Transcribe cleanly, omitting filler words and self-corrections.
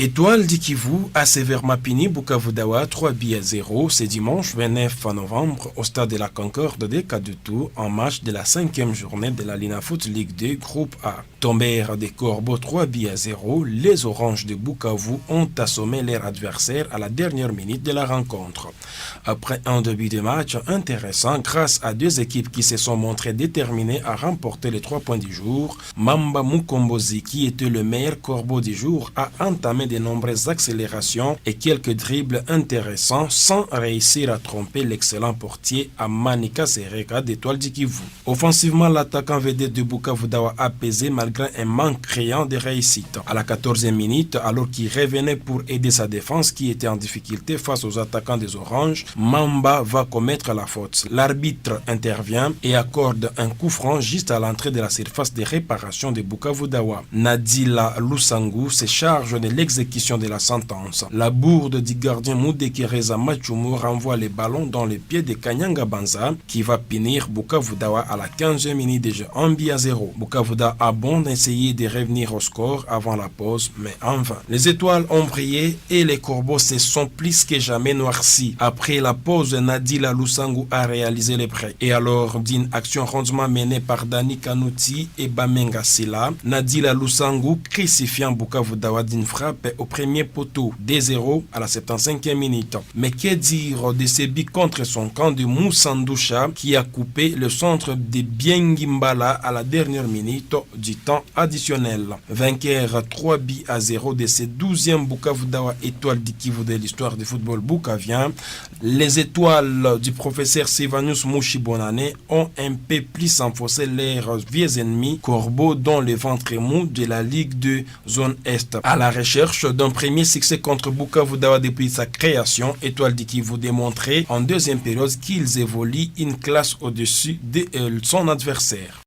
Étoile du Kivu à Sever-Mapini, Bukavu Dawa, 3-0. C'est dimanche 29 novembre au stade de la Concorde de Kadutu en match de la 5e journée de la Linafoot Ligue 2 Groupe A. Tombèrent des Corbeaux 3-0. Les Oranges de Bukavu ont assommé leur adversaire à la dernière minute de la rencontre. Après un début de match intéressant grâce à deux équipes qui se sont montrées déterminées à remporter les 3 points du jour, Mamba Mukombozi, qui était le meilleur Corbeau du jour, a entamé de nombreuses accélérations et quelques dribbles intéressants sans réussir à tromper l'excellent portier Amanika Sereka d'Étoile du Kivu. Offensivement, l'attaquant vedette de Bukavu Dawa a pesé malgré un manque criant de réussite. À la 14e minute, alors qu'il revenait pour aider sa défense qui était en difficulté face aux attaquants des Oranges, Mamba va commettre la faute. L'arbitre intervient et accorde un coup franc juste à l'entrée de la surface de réparation de Bukavu Dawa. Nadila Lusangu se charge de l'exécution de la sentence. La bourde du gardien Mudekereza Machumu renvoie les ballons dans les pieds de Kanyanga Banza qui va punir Bukavu Dawa à la 15e minute de jeu 1-0. Bukavu Dawa a bon d'essayer de revenir au score avant la pause, mais en vain. Les étoiles ont brillé et les Corbeaux se sont plus que jamais noircis. Après la pause, Nadila Lusangu a réalisé les prêts. Et alors, d'une action rondement menée par Dani Kanuti et Bamenga Sila, Nadila Lusangu crucifiant Bukavu Dawa d'une frappe au premier poteau, 2-0 à la 75e minute. Mais que dire de ce but contre son camp de Moussandoucha qui a coupé le centre de Biengimbala à la dernière minute du temps additionnel. Vainqueur 3-0 de ce 12e Bukavu Dawa Étoile du Kivu de l'histoire du football boukavien. Les étoiles du professeur Sylvanus Mouchibonane ont un peu plus enfoncé leurs vieux ennemis Corbeaux dans le ventre mou de la Ligue de Zone Est. À la recherche d'un premier succès contre Bukavu Dawa depuis sa création, Étoile du Kivu démontrait en deuxième période qu'ils évoluent une classe au-dessus de son adversaire.